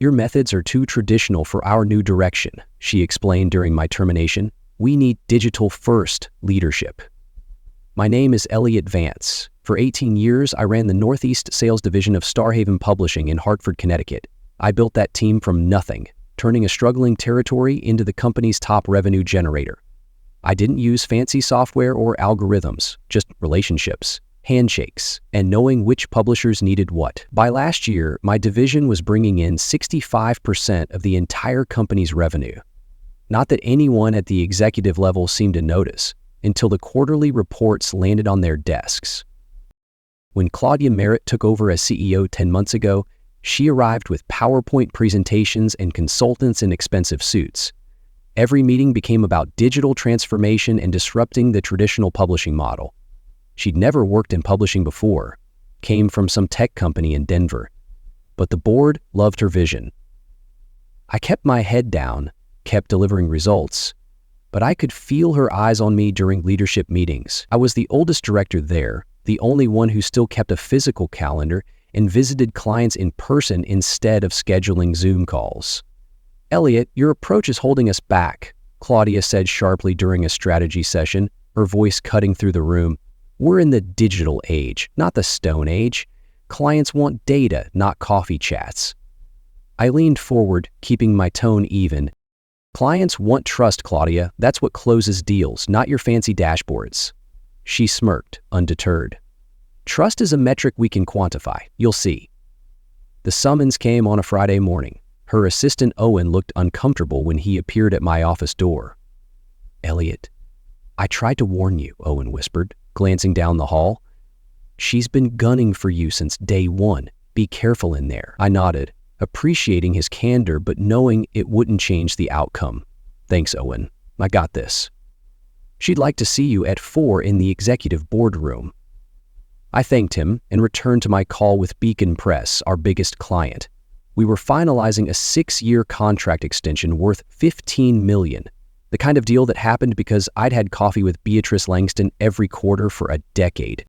"Your methods are too traditional for our new direction," she explained during my termination. "We need digital-first leadership." My name is Elliot Vance. For 18 years, I ran the Northeast Sales Division of Starhaven Publishing in Hartford, Connecticut. I built that team from nothing, turning a struggling territory into the company's top revenue generator. I didn't use fancy software or algorithms, just relationships, handshakes, and knowing which publishers needed what. By last year, my division was bringing in 65% of the entire company's revenue. Not that anyone at the executive level seemed to notice, until the quarterly reports landed on their desks. When Claudia Merritt took over as CEO 10 months ago, she arrived with PowerPoint presentations and consultants in expensive suits. Every meeting became about digital transformation and disrupting the traditional publishing model. She'd never worked in publishing before, came from some tech company in Denver, but the board loved her vision. I kept my head down, kept delivering results, but I could feel her eyes on me during leadership meetings. I was the oldest director there, the only one who still kept a physical calendar and visited clients in person instead of scheduling Zoom calls. "Elliot, your approach is holding us back," Claudia said sharply during a strategy session, her voice cutting through the room. "We're in the digital age, not the Stone Age. Clients want data, not coffee chats." I leaned forward, keeping my tone even. "Clients want trust, Claudia. That's what closes deals, not your fancy dashboards." She smirked, undeterred. "Trust is a metric we can quantify. You'll see." The summons came on a Friday morning. Her assistant Owen looked uncomfortable when he appeared at my office door. "Elliot, I tried to warn you," Owen whispered, glancing down the hall. "She's been gunning for you since day one. Be careful in there." I nodded, appreciating his candor but knowing it wouldn't change the outcome. "Thanks, Owen. I got this. She'd like to see you at 4 in the executive boardroom." I thanked him and returned to my call with Beacon Press, our biggest client. We were finalizing a 6-year contract extension worth $15 million, the kind of deal that happened because I'd had coffee with Beatrice Langston every quarter for a decade.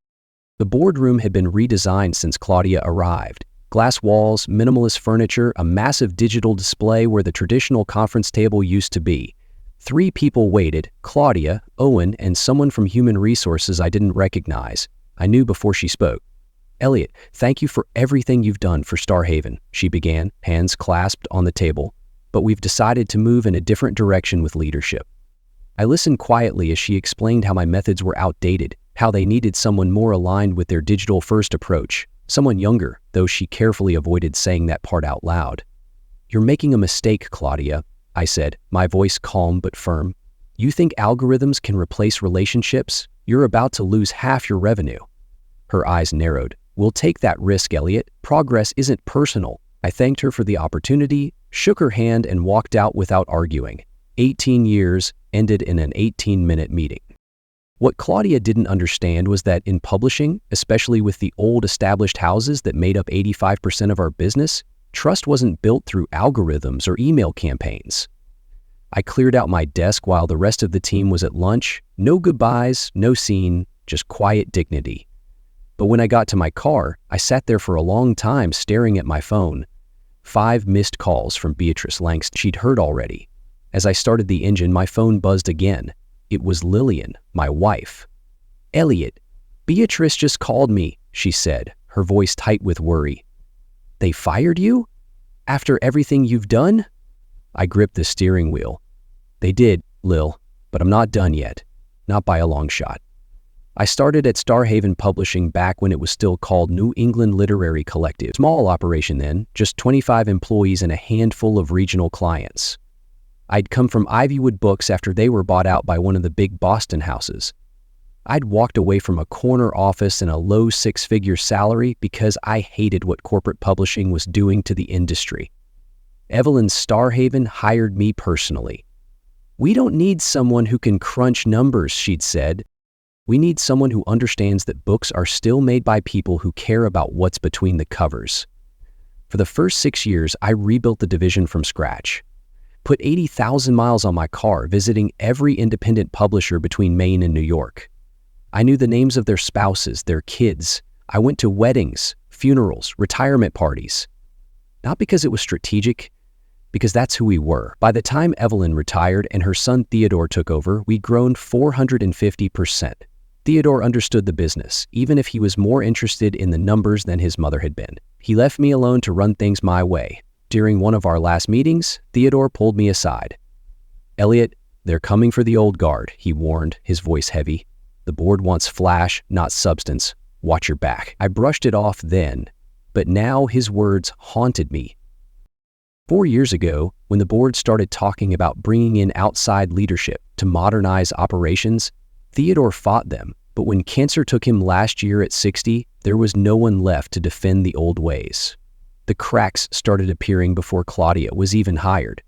The boardroom had been redesigned since Claudia arrived. Glass walls, minimalist furniture, a massive digital display where the traditional conference table used to be. 3 people waited: Claudia, Owen, and someone from Human Resources I didn't recognize. I knew before she spoke. "Elliot, thank you for everything you've done for Starhaven," she began, hands clasped on the table. "But we've decided to move in a different direction with leadership." I listened quietly as she explained how my methods were outdated, how they needed someone more aligned with their digital-first approach, someone younger, though she carefully avoided saying that part out loud. "You're making a mistake, Claudia," I said, my voice calm but firm. "You think algorithms can replace relationships? You're about to lose half your revenue." Her eyes narrowed. "We'll take that risk, Elliot. Progress isn't personal." I thanked her for the opportunity, shook her hand, and walked out without arguing. 18 years ended in an 18-minute meeting. What Claudia didn't understand was that in publishing, especially with the old established houses that made up 85% of our business, trust wasn't built through algorithms or email campaigns. I cleared out my desk while the rest of the team was at lunch. No goodbyes, no scene, just quiet dignity. But when I got to my car, I sat there for a long time staring at my phone. 5 missed calls from Beatrice Langston she'd heard already. As I started the engine, my phone buzzed again. It was Lillian, my wife. "Elliot, Beatrice just called me," she said, her voice tight with worry. "They fired you? After everything you've done?" I gripped the steering wheel. "They did, Lil, but I'm not done yet. Not by a long shot." I started at Starhaven Publishing back when it was still called New England Literary Collective. Small operation then, just 25 employees and a handful of regional clients. I'd come from Ivywood Books after they were bought out by one of the big Boston houses. I'd walked away from a corner office and a low 6-figure salary because I hated what corporate publishing was doing to the industry. Evelyn Starhaven hired me personally. "We don't need someone who can crunch numbers," she'd said. "We need someone who understands that books are still made by people who care about what's between the covers." For the first 6 years, I rebuilt the division from scratch. Put 80,000 miles on my car, visiting every independent publisher between Maine and New York. I knew the names of their spouses, their kids. I went to weddings, funerals, retirement parties. Not because it was strategic, because that's who we were. By the time Evelyn retired and her son Theodore took over, we'd grown 450%. Theodore understood the business, even if he was more interested in the numbers than his mother had been. He left me alone to run things my way. During one of our last meetings, Theodore pulled me aside. "Elliot, they're coming for the old guard," he warned, his voice heavy. "The board wants flash, not substance. Watch your back." I brushed it off then, but now his words haunted me. 4 years ago, when the board started talking about bringing in outside leadership to modernize operations, Theodore fought them, but when cancer took him last year at 60, there was no one left to defend the old ways. The cracks started appearing before Claudia was even hired.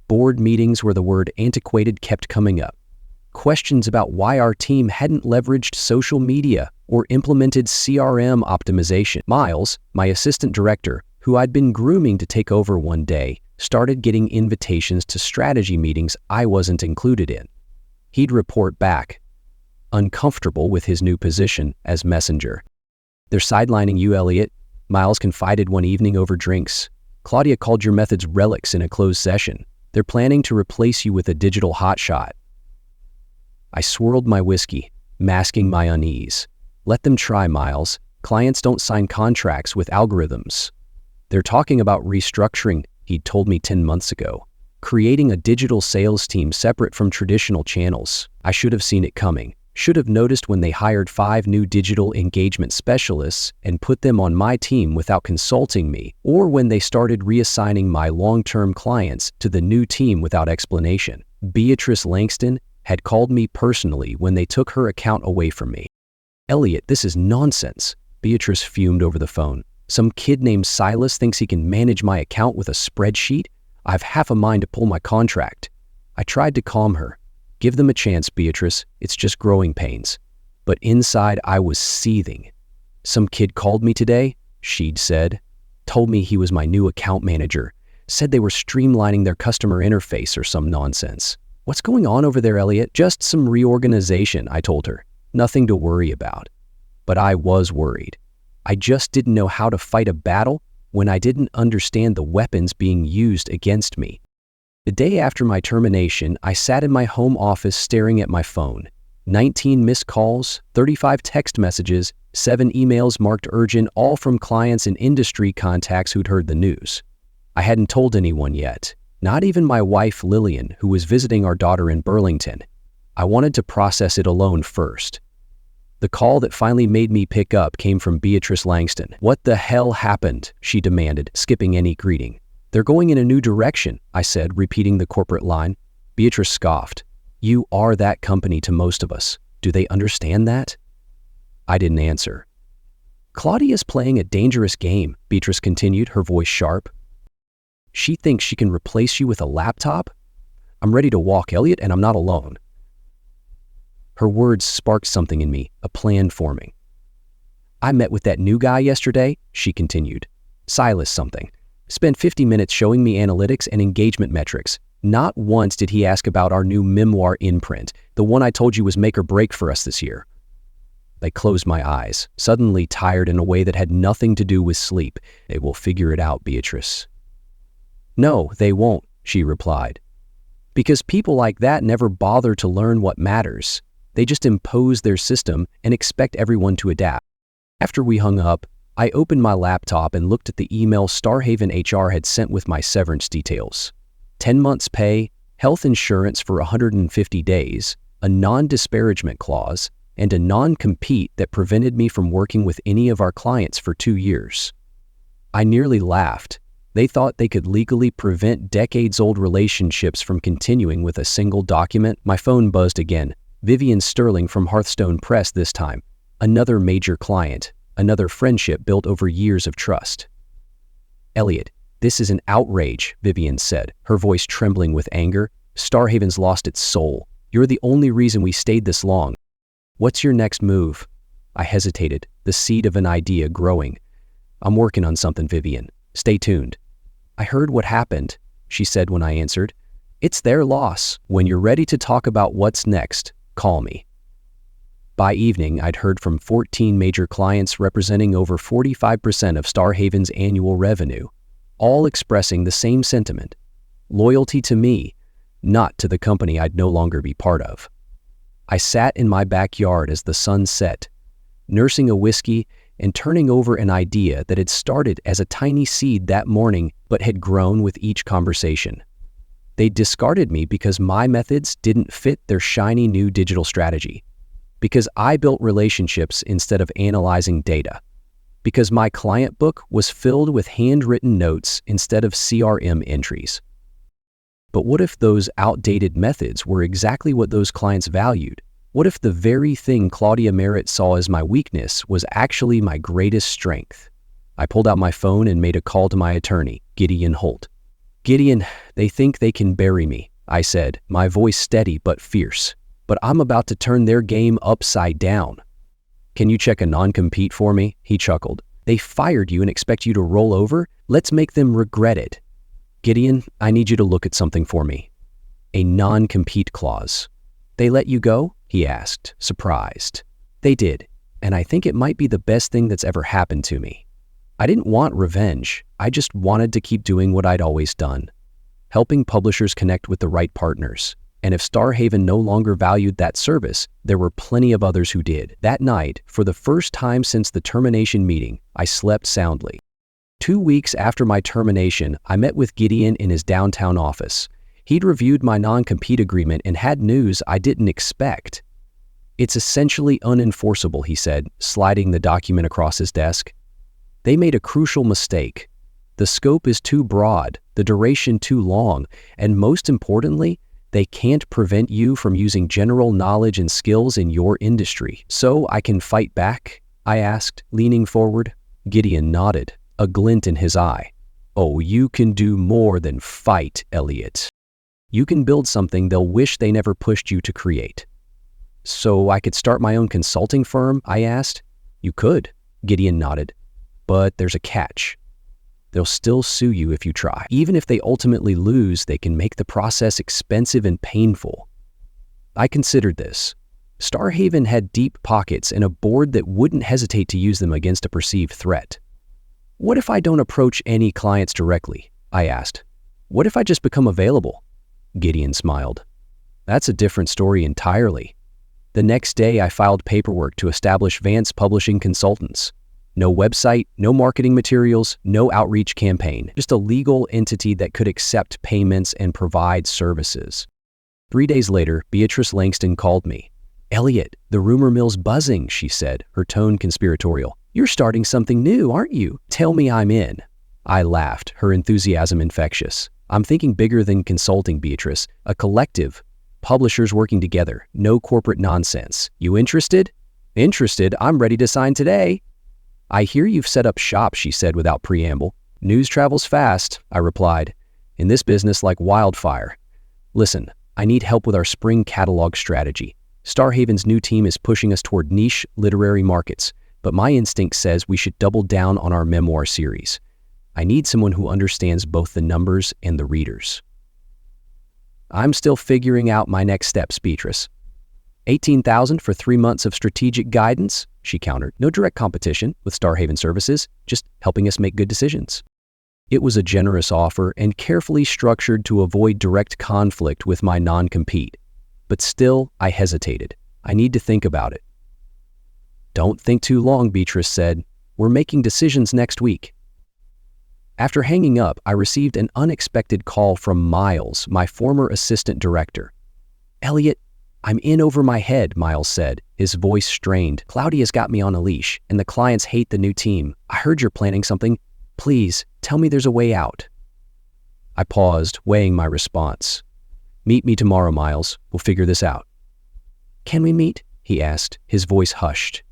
Board meetings where the word antiquated kept coming up. Questions about why our team hadn't leveraged social media or implemented CRM optimization. Miles, my assistant director, who I'd been grooming to take over one day, started getting invitations to strategy meetings I wasn't included in. He'd report back, uncomfortable with his new position as messenger. "They're sidelining you, Elliot," Miles confided one evening over drinks. "Claudia called your methods relics in a closed session. They're planning to replace you with a digital hotshot." I swirled my whiskey, masking my unease. "Let them try, Miles. Clients don't sign contracts with algorithms. They're talking about restructuring," he'd told me 10 months ago. "Creating a digital sales team separate from traditional channels." I should have seen it coming. Should have noticed when they hired 5 new digital engagement specialists and put them on my team without consulting me, or when they started reassigning my long-term clients to the new team without explanation. Beatrice Langston had called me personally when they took her account away from me. "Elliot, this is nonsense," Beatrice fumed over the phone. "Some kid named Silas thinks he can manage my account with a spreadsheet? I've half a mind to pull my contract." I tried to calm her. "Give them a chance, Beatrice. It's just growing pains." But inside I was seething. "Some kid called me today," she'd said. "Told me he was my new account manager. Said they were streamlining their customer interface or some nonsense." "What's going on over there, Elliot?" "Just some reorganization," I told her. "Nothing to worry about." But I was worried. I just didn't know how to fight a battle when I didn't understand the weapons being used against me. The day after my termination, I sat in my home office staring at my phone. 19 missed calls, 35 text messages, 7 emails marked urgent, all from clients and industry contacts who'd heard the news. I hadn't told anyone yet, not even my wife Lillian, who was visiting our daughter in Burlington. I wanted to process it alone first. The call that finally made me pick up came from Beatrice Langston. "What the hell happened?" she demanded, skipping any greeting. "They're going in a new direction," I said, repeating the corporate line. Beatrice scoffed. "You are that company to most of us. Do they understand that?" I didn't answer. "Claudia's playing a dangerous game," Beatrice continued, her voice sharp. "She thinks she can replace you with a laptop? I'm ready to walk, Elliot, and I'm not alone." Her words sparked something in me, a plan forming. "I met with that new guy yesterday," she continued. "Silas something. Spent 50 minutes showing me analytics and engagement metrics. Not once did he ask about our new memoir imprint, the one I told you was make or break for us this year." I closed my eyes, suddenly tired in a way that had nothing to do with sleep. "They will figure it out, Beatrice." "No, they won't," she replied. "Because people like that never bother to learn what matters. They just impose their system and expect everyone to adapt." After we hung up, I opened my laptop and looked at the email Starhaven HR had sent with my severance details. 10 months pay, health insurance for 150 days, a non-disparagement clause, and a non-compete that prevented me from working with any of our clients for 2 years. I nearly laughed. They thought they could legally prevent decades-old relationships from continuing with a single document. My phone buzzed again. Vivian Sterling from Hearthstone Press this time. Another major client. Another friendship built over years of trust. "Elliot, this is an outrage," Vivian said, her voice trembling with anger. "Starhaven's lost its soul. You're the only reason we stayed this long. What's your next move?" I hesitated, the seed of an idea growing. "I'm working on something, Vivian. Stay tuned." "I heard what happened," she said when I answered. "It's their loss. When you're ready to talk about what's next, call me." By evening, I'd heard from 14 major clients representing over 45% of Starhaven's annual revenue. all expressing the same sentiment: loyalty to me, not to the company I'd no longer be part of. I sat in my backyard as the sun set, nursing a whiskey and turning over an idea that had started as a tiny seed that morning but had grown with each conversation. They discarded me because my methods didn't fit their shiny new digital strategy, because I built relationships instead of analyzing data, because my client book was filled with handwritten notes instead of CRM entries. But what if those outdated methods were exactly what those clients valued? What if the very thing Claudia Merritt saw as my weakness was actually my greatest strength? I pulled out my phone and made a call to my attorney, Gideon Holt. "Gideon, they think they can bury me," I said, my voice steady but fierce. "But I'm about to turn their game upside down." "Can you check a non-compete for me?" He chuckled. "They fired you and expect you to roll over? Let's make them regret it." "Gideon, I need you to look at something for me." "A non-compete clause." "They let you go?" he asked, surprised. "They did, and I think it might be the best thing that's ever happened to me." I didn't want revenge. I just wanted to keep doing what I'd always done, helping publishers connect with the right partners. And if Starhaven no longer valued that service, there were plenty of others who did. That night, for the first time since the termination meeting, I slept soundly. 2 weeks after my termination, I met with Gideon in his downtown office. He'd reviewed my non-compete agreement and had news I didn't expect. "It's essentially unenforceable," he said, sliding the document across his desk. "They made a crucial mistake. The scope is too broad, the duration too long, and most importantly, they can't prevent you from using general knowledge and skills in your industry." "So I can fight back?" I asked, leaning forward. Gideon nodded, a glint in his eye. "Oh, you can do more than fight, Elliot. You can build something they'll wish they never pushed you to create." "So I could start my own consulting firm?" I asked. "You could," Gideon nodded. "But there's a catch. They'll still sue you if you try. Even if they ultimately lose, they can make the process expensive and painful." I considered this. Starhaven had deep pockets and a board that wouldn't hesitate to use them against a perceived threat. "What if I don't approach any clients directly?" I asked. "What if I just become available?" Gideon smiled. "That's a different story entirely." The next day, I filed paperwork to establish Vance Publishing Consultants. No website, no marketing materials, no outreach campaign, just a legal entity that could accept payments and provide services. 3 days later, Beatrice Langston called me. "Elliot, the rumor mill's buzzing," she said, her tone conspiratorial. "You're starting something new, aren't you? Tell me I'm in." I laughed, her enthusiasm infectious. "I'm thinking bigger than consulting, Beatrice. A collective. Publishers working together. No corporate nonsense. You interested?" "Interested? I'm ready to sign today." "I hear you've set up shop," she said without preamble. "News travels fast," I replied. "In this business, like wildfire. Listen, I need help with our spring catalog strategy. Starhaven's new team is pushing us toward niche literary markets, but my instinct says we should double down on our memoir series. I need someone who understands both the numbers and the readers." "I'm still figuring out my next steps, Beatrice." $18,000 for 3 months of strategic guidance, she countered. "No direct competition with Starhaven Services, just helping us make good decisions." It was a generous offer and carefully structured to avoid direct conflict with my non-compete. But still, I hesitated. "I need to think about it." "Don't think too long," Beatrice said. "We're making decisions next week." After hanging up, I received an unexpected call from Miles, my former assistant director. "Elliot, I'm in over my head," Miles said, his voice strained. "Claudia's got me on a leash, and the clients hate the new team. I heard you're planning something. Please, tell me there's a way out." I paused, weighing my response. "Meet me tomorrow, Miles. We'll figure this out." "Can we meet?" he asked, his voice hushed.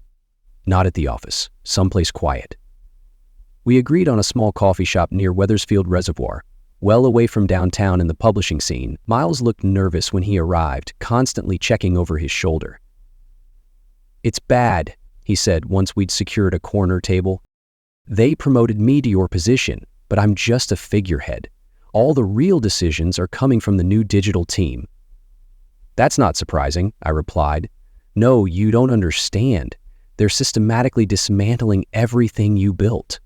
"Not at the office. Someplace quiet." We agreed on a small coffee shop near Wethersfield Reservoir, well away from downtown and the publishing scene. Miles looked nervous when he arrived, constantly checking over his shoulder. "It's bad," he said once we'd secured a corner table. "They promoted me to your position, but I'm just a figurehead. All the real decisions are coming from the new digital team." "That's not surprising," I replied. "No, you don't understand. They're systematically dismantling everything you built.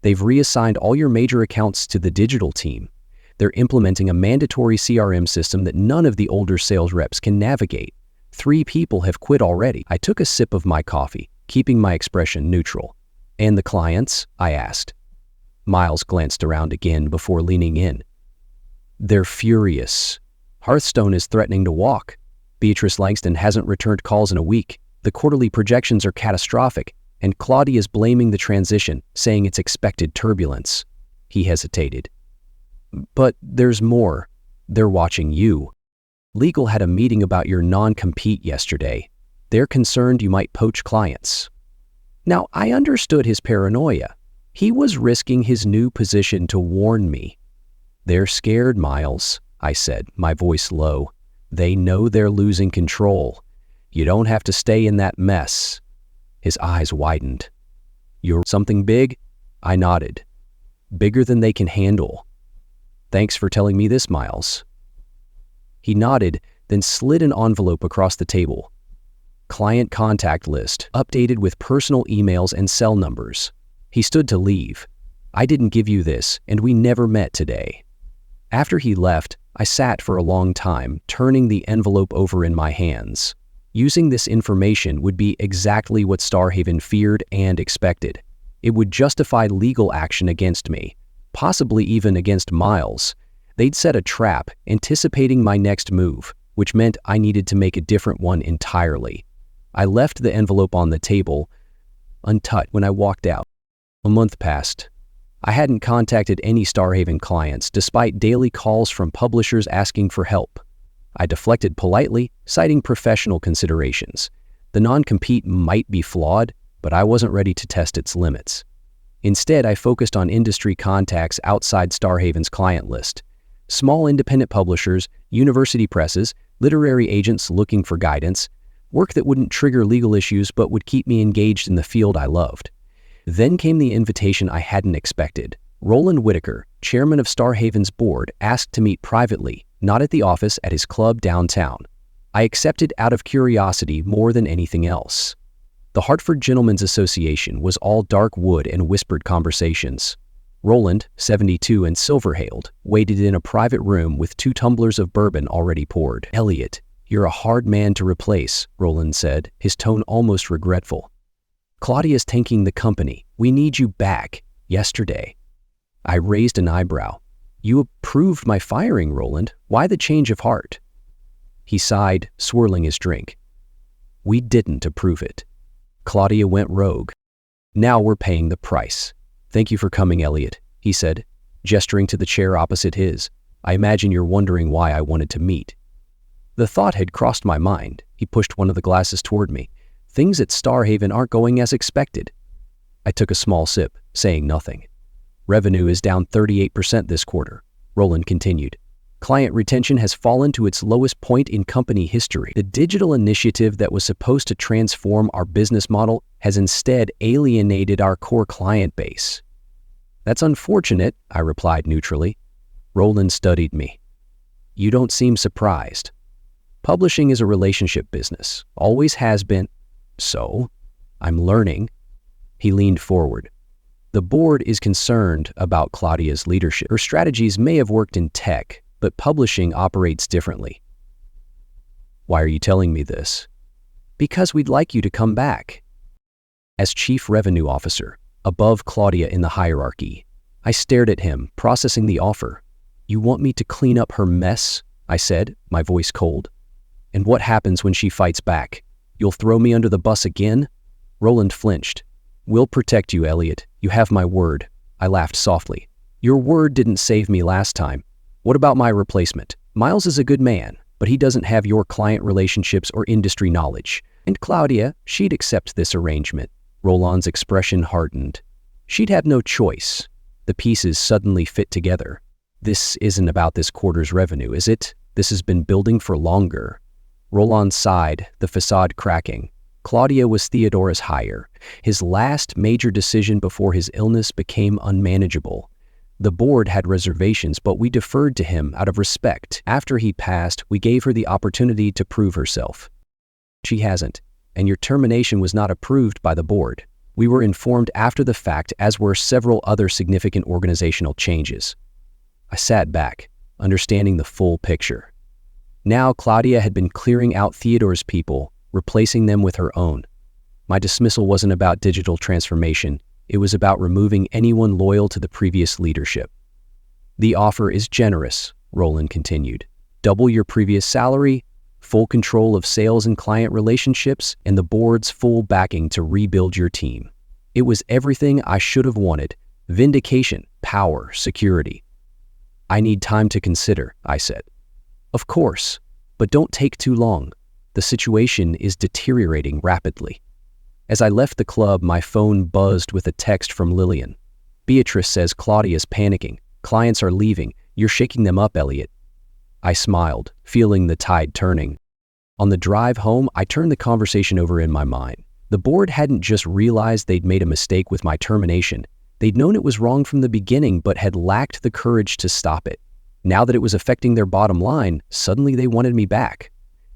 They've reassigned all your major accounts to the digital team. They're implementing a mandatory CRM system that none of the older sales reps can navigate. 3 people have quit already. I took a sip of my coffee, keeping my expression neutral. And the clients? I asked. Miles glanced around again before leaning in. They're furious. Hearthstone is threatening to walk. Beatrice Langston hasn't returned calls in a week. The quarterly projections are catastrophic, and Claudia's blaming the transition, saying it's expected turbulence. He hesitated. But there's more. They're watching you. Legal had a meeting about your non-compete yesterday. They're concerned you might poach clients. Now, I understood his paranoia. He was risking his new position to warn me. They're scared, Miles, I said, my voice low. They know they're losing control. You don't have to stay in that mess. His eyes widened. You're something big? I nodded. Bigger than they can handle. Thanks for telling me this, Miles. He nodded, then slid an envelope across the table. Client contact list, updated with personal emails and cell numbers. He stood to leave. I didn't give you this, and we never met today. After he left, I sat for a long time, turning the envelope over in my hands. Using this information would be exactly what Starhaven feared and expected. It would justify legal action against me, possibly even against Miles. They'd set a trap, anticipating my next move, which meant I needed to make a different one entirely. I left the envelope on the table, untouched, when I walked out. A month passed. I hadn't contacted any Starhaven clients, despite daily calls from publishers asking for help. I deflected politely, citing professional considerations. The non-compete might be flawed, but I wasn't ready to test its limits. Instead, I focused on industry contacts outside Starhaven's client list. Small independent publishers, university presses, literary agents looking for guidance, work that wouldn't trigger legal issues but would keep me engaged in the field I loved. Then came the invitation I hadn't expected. Roland Whitaker, chairman of Starhaven's board, asked to meet privately, not at the office, at his club downtown. I accepted out of curiosity more than anything else. The Hartford Gentlemen's Association was all dark wood and whispered conversations. Roland, 72 and silver-haled, waited in a private room with 2 tumblers of bourbon already poured. Elliot, you're a hard man to replace, Roland said, his tone almost regretful. Claudia's tanking the company. We need you back. Yesterday. I raised an eyebrow. You approved my firing, Roland. Why the change of heart? He sighed, swirling his drink. We didn't approve it. Claudia went rogue. Now we're paying the price. Thank you for coming, Elliot, he said, gesturing to the chair opposite his. I imagine you're wondering why I wanted to meet. The thought had crossed my mind. He pushed one of the glasses toward me. Things at Starhaven aren't going as expected. I took a small sip, saying nothing. Revenue is down 38% this quarter, Roland continued. Client retention has fallen to its lowest point in company history. The digital initiative that was supposed to transform our business model has instead alienated our core client base. That's unfortunate, I replied neutrally. Roland studied me. You don't seem surprised. Publishing is a relationship business, always has been. So, I'm learning. He leaned forward. The board is concerned about Claudia's leadership. Her strategies may have worked in tech, but publishing operates differently. Why are you telling me this? Because we'd like you to come back. As Chief Revenue Officer, above Claudia in the hierarchy, I stared at him, processing the offer. You want me to clean up her mess? I said, my voice cold. And what happens when she fights back? You'll throw me under the bus again? Roland flinched. We'll protect you, Elliot. You have my word. I laughed softly. Your word didn't save me last time. What about my replacement? Miles is a good man, but he doesn't have your client relationships or industry knowledge. And Claudia, she'd accept this arrangement. Roland's expression hardened. She'd have no choice. The pieces suddenly fit together. This isn't about this quarter's revenue, is it? This has been building for longer. Roland sighed, the facade cracking. Claudia was Theodora's hire. His last major decision before his illness became unmanageable. The board had reservations, but we deferred to him out of respect. After he passed, we gave her the opportunity to prove herself. She hasn't, and your termination was not approved by the board. We were informed after the fact, as were several other significant organizational changes. I sat back, understanding the full picture. Now Claudia had been clearing out Theodore's people, replacing them with her own. My dismissal wasn't about digital transformation. It was about removing anyone loyal to the previous leadership. The offer is generous, Roland continued. Double your previous salary, full control of sales and client relationships, and the board's full backing to rebuild your team. It was everything I should have wanted: vindication, power, security. I need time to consider, I said. Of course, but don't take too long. The situation is deteriorating rapidly. As I left the club, my phone buzzed with a text from Lillian. Beatrice says Claudia's panicking. Clients are leaving. You're shaking them up, Elliot. I smiled, feeling the tide turning. On the drive home, I turned the conversation over in my mind. The board hadn't just realized they'd made a mistake with my termination. They'd known it was wrong from the beginning, but had lacked the courage to stop it. Now that it was affecting their bottom line, suddenly they wanted me back.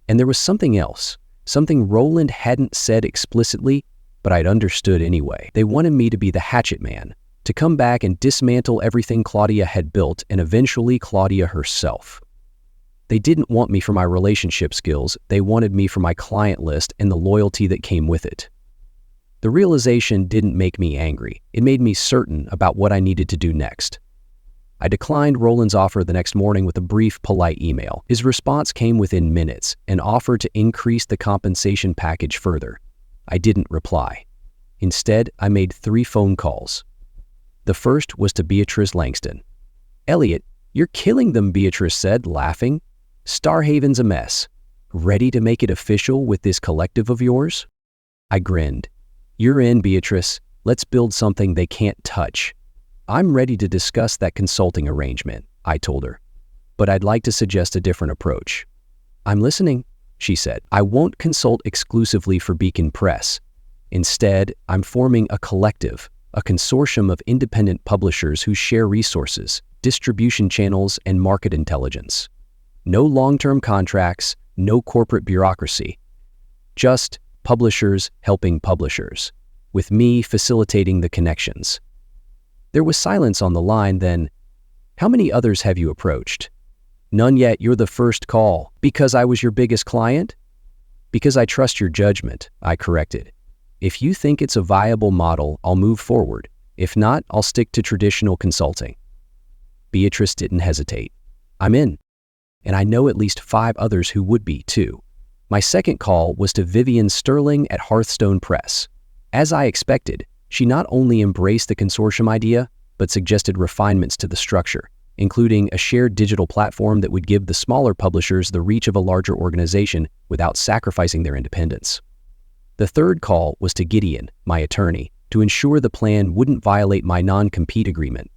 And there was something else, something Roland hadn't said explicitly, but I'd understood anyway. They wanted me to be the hatchet man, to come back and dismantle everything Claudia had built, and eventually Claudia herself. They didn't want me for my relationship skills. They wanted me for my client list and the loyalty that came with it. The realization didn't make me angry. It made me certain about what I needed to do next. I declined Roland's offer the next morning with a brief, polite email. His response came within minutes, an offer to increase the compensation package further. I didn't reply. Instead, I made 3 phone calls. The first was to Beatrice Langston. Elliot, you're killing them, Beatrice said, laughing. Starhaven's a mess. Ready to make it official with this collective of yours? I grinned. You're in, Beatrice. Let's build something they can't touch. I'm ready to discuss that consulting arrangement, I told her. But I'd like to suggest a different approach. I'm listening, she said. I won't consult exclusively for Beacon Press. Instead, I'm forming a collective, a consortium of independent publishers who share resources, distribution channels, and market intelligence. No long-term contracts, no corporate bureaucracy. Just publishers helping publishers, with me facilitating the connections. There was silence on the line. Then, how many others have you approached? None yet. You're the first call. Because I was your biggest client? Because I trust your judgment, I corrected. If you think it's a viable model, I'll move forward. If not, I'll stick to traditional consulting. Beatrice didn't hesitate. I'm in. And I know at least 5 others who would be, too. My second call was to Vivian Sterling at Hearthstone Press. As I expected, she not only embraced the consortium idea, but suggested refinements to the structure, including a shared digital platform that would give the smaller publishers the reach of a larger organization without sacrificing their independence. The third call was to Gideon, my attorney, to ensure the plan wouldn't violate my non-compete agreement.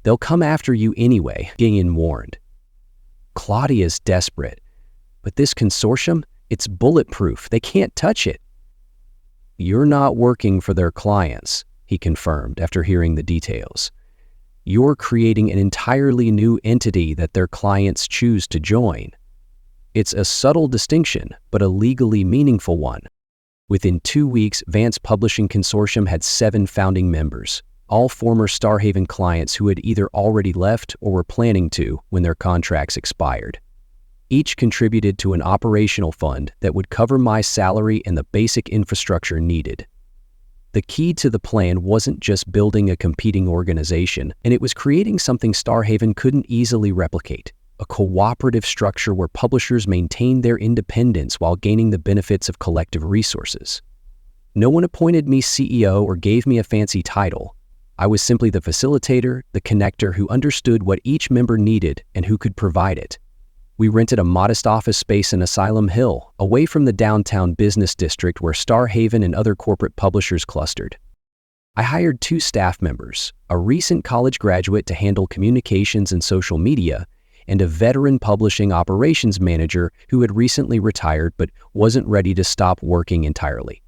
They'll come after you anyway, Gideon warned. Claudia's desperate, but this consortium, it's bulletproof. They can't touch it. You're not working for their clients, he confirmed after hearing the details. You're creating an entirely new entity that their clients choose to join. It's a subtle distinction, but a legally meaningful one. Within 2 weeks, Vance Publishing Consortium had 7 founding members, all former Starhaven clients who had either already left or were planning to when their contracts expired. Each contributed to an operational fund that would cover my salary and the basic infrastructure needed. The key to the plan wasn't just building a competing organization, and it was creating something Starhaven couldn't easily replicate, a cooperative structure where publishers maintained their independence while gaining the benefits of collective resources. No one appointed me CEO or gave me a fancy title. I was simply the facilitator, the connector who understood what each member needed and who could provide it. We rented a modest office space in Asylum Hill, away from the downtown business district where Starhaven and other corporate publishers clustered. I hired 2 staff members, a recent college graduate to handle communications and social media, and a veteran publishing operations manager who had recently retired but wasn't ready to stop working entirely.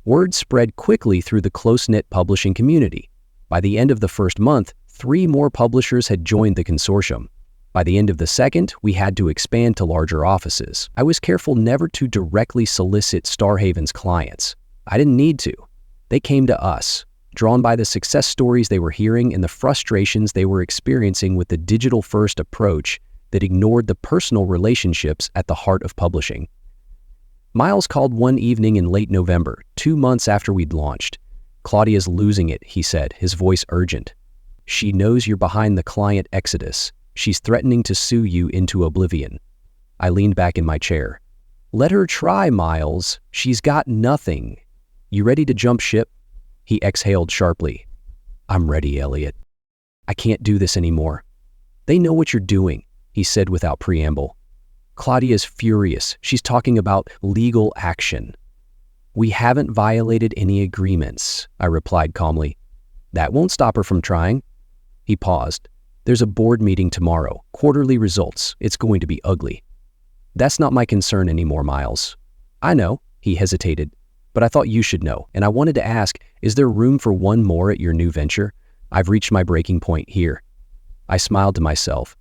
Word spread quickly through the close-knit publishing community. By the end of the first month, 3 more publishers had joined the consortium. By the end of the second, we had to expand to larger offices. I was careful never to directly solicit Starhaven's clients. I didn't need to. They came to us, drawn by the success stories they were hearing and the frustrations they were experiencing with the digital-first approach that ignored the personal relationships at the heart of publishing. Miles called one evening in late November, 2 months after we'd launched. "Claudia's losing it," he said, his voice urgent. "She knows you're behind the client exodus. She's threatening to sue you into oblivion." I leaned back in my chair. "Let her try, Miles. She's got nothing. You ready to jump ship?" He exhaled sharply. "I'm ready, Elliot. I can't do this anymore." "They know what you're doing," he said without preamble. "Claudia's furious. She's talking about legal action." "We haven't violated any agreements," I replied calmly. "That won't stop her from trying." He paused. "There's a board meeting tomorrow. Quarterly results. It's going to be ugly." "That's not my concern anymore, Miles." "I know," he hesitated, "but I thought you should know, and I wanted to ask, is there room for one more at your new venture? I've reached my breaking point here." I smiled to myself.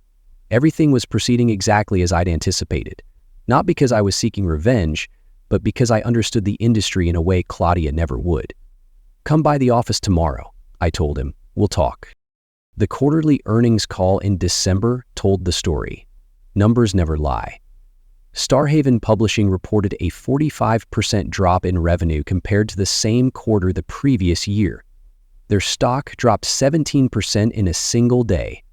Everything was proceeding exactly as I'd anticipated, not because I was seeking revenge, but because I understood the industry in a way Claudia never would. "Come by the office tomorrow," I told him. "We'll talk." The quarterly earnings call in December told the story. Numbers never lie. Starhaven Publishing reported a 45% drop in revenue compared to the same quarter the previous year. Their stock dropped 17% in a single day.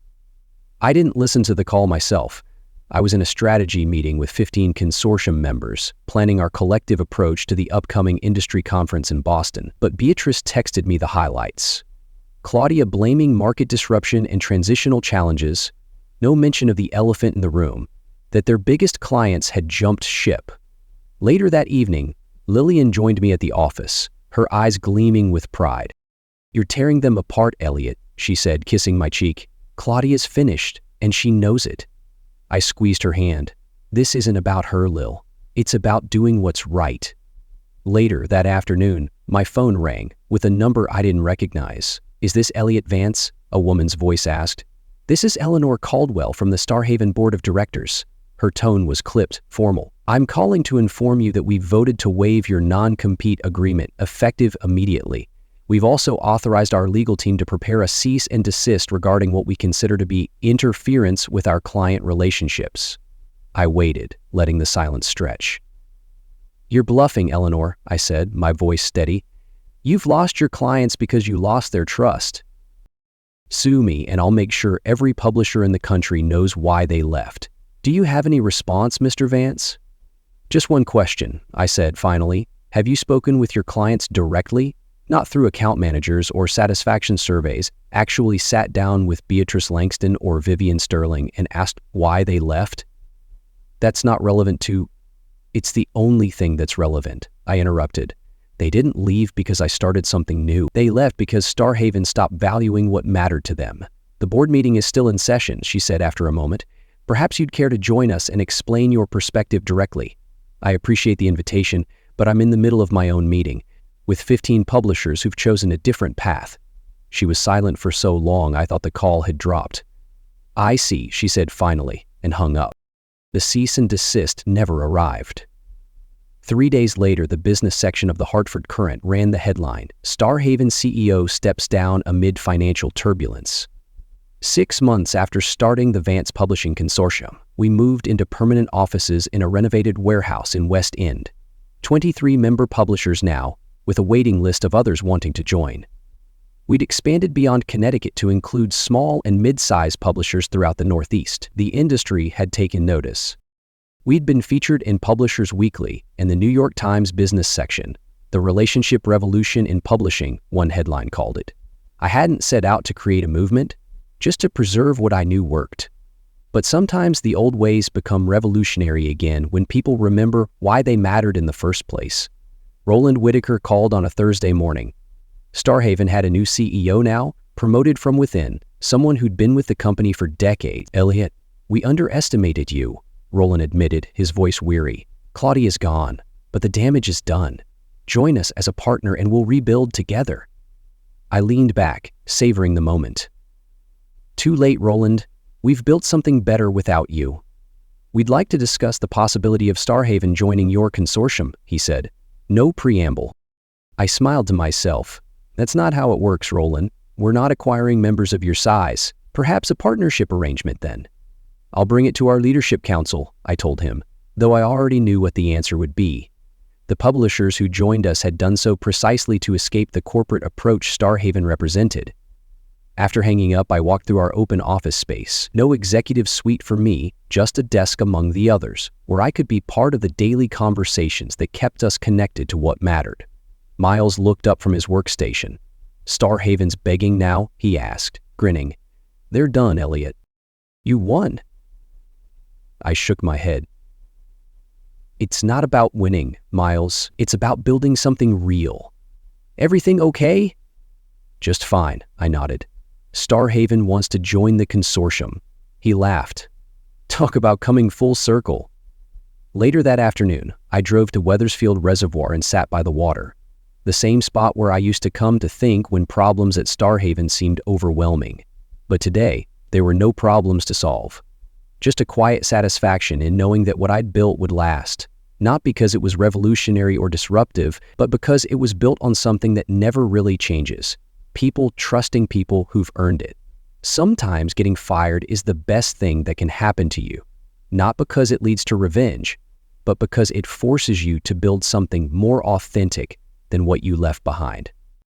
I didn't listen to the call myself. I was in a strategy meeting with 15 consortium members, planning our collective approach to the upcoming industry conference in Boston, but Beatrice texted me the highlights. Claudia blaming market disruption and transitional challenges, no mention of the elephant in the room, that their biggest clients had jumped ship. Later that evening, Lillian joined me at the office, her eyes gleaming with pride. "You're tearing them apart, Elliot," she said, kissing my cheek. "Claudia's finished, and she knows it." I squeezed her hand. "This isn't about her, Lil. It's about doing what's right." Later that afternoon, my phone rang with a number I didn't recognize. "Is this Elliot Vance?" a woman's voice asked. "This is Eleanor Caldwell from the Starhaven Board of Directors." Her tone was clipped, formal. "I'm calling to inform you that we've voted to waive your non-compete agreement, effective immediately. We've also authorized our legal team to prepare a cease and desist regarding what we consider to be interference with our client relationships." I waited, letting the silence stretch. "You're bluffing, Eleanor," I said, my voice steady. "You've lost your clients because you lost their trust. Sue me and I'll make sure every publisher in the country knows why they left. Do you have any response, Mr. Vance?" "Just one question," I said finally. "Have you spoken with your clients directly? Not through account managers or satisfaction surveys, actually sat down with Beatrice Langston or Vivian Sterling and asked why they left?" "That's not relevant to—" "It's the only thing that's relevant," I interrupted. "They didn't leave because I started something new. They left because Starhaven stopped valuing what mattered to them." "The board meeting is still in session," she said after a moment. "Perhaps you'd care to join us and explain your perspective directly." "I appreciate the invitation, but I'm in the middle of my own meeting, with 15 publishers who've chosen a different path." She was silent for so long I thought the call had dropped. "I see," she said finally, and hung up. The cease and desist never arrived. 3 days later, the business section of the Hartford Courant ran the headline, "Starhaven CEO steps down amid financial turbulence." 6 months after starting the Vance Publishing Consortium, we moved into permanent offices in a renovated warehouse in West End. 23 member publishers now, with a waiting list of others wanting to join. We'd expanded beyond Connecticut to include small and mid-sized publishers throughout the Northeast. The industry had taken notice. We'd been featured in Publishers Weekly and the New York Times business section. "The relationship revolution in publishing," one headline called it. I hadn't set out to create a movement, just to preserve what I knew worked. But sometimes the old ways become revolutionary again when people remember why they mattered in the first place. Roland Whitaker called on a Thursday morning. Starhaven had a new CEO now, promoted from within, someone who'd been with the company for decades. "Elliot, we underestimated you," Roland admitted, his voice weary. "Claudia's gone, but the damage is done. Join us as a partner and we'll rebuild together." I leaned back, savoring the moment. "Too late, Roland. We've built something better without you. We'd like to discuss the possibility of Starhaven joining your consortium," he said. No preamble. I smiled to myself. That's not how it works, Roland. We're not acquiring members of your size. Perhaps a partnership arrangement then. I'll bring it to our leadership council, I told him, though I already knew what the answer would be. The publishers who joined us had done so precisely to escape the corporate approach Starhaven represented. After hanging up, I walked through our open office space. No executive suite for me, just a desk among the others, where I could be part of the daily conversations that kept us connected to what mattered. Miles looked up from his workstation. Starhaven's begging now? He asked, grinning. They're done, Elliot. You won. I shook my head. It's not about winning, Miles. It's about building something real. Everything okay? Just fine, I nodded. Starhaven wants to join the consortium. He laughed. Talk about coming full circle. Later that afternoon, I drove to Wethersfield Reservoir and sat by the water, the same spot where I used to come to think when problems at Starhaven seemed overwhelming. But today, there were no problems to solve. Just a quiet satisfaction in knowing that what I'd built would last, not because it was revolutionary or disruptive, but because it was built on something that never really changes. People trusting people who've earned it. Sometimes getting fired is the best thing that can happen to you, not because it leads to revenge, but because it forces you to build something more authentic than what you left behind.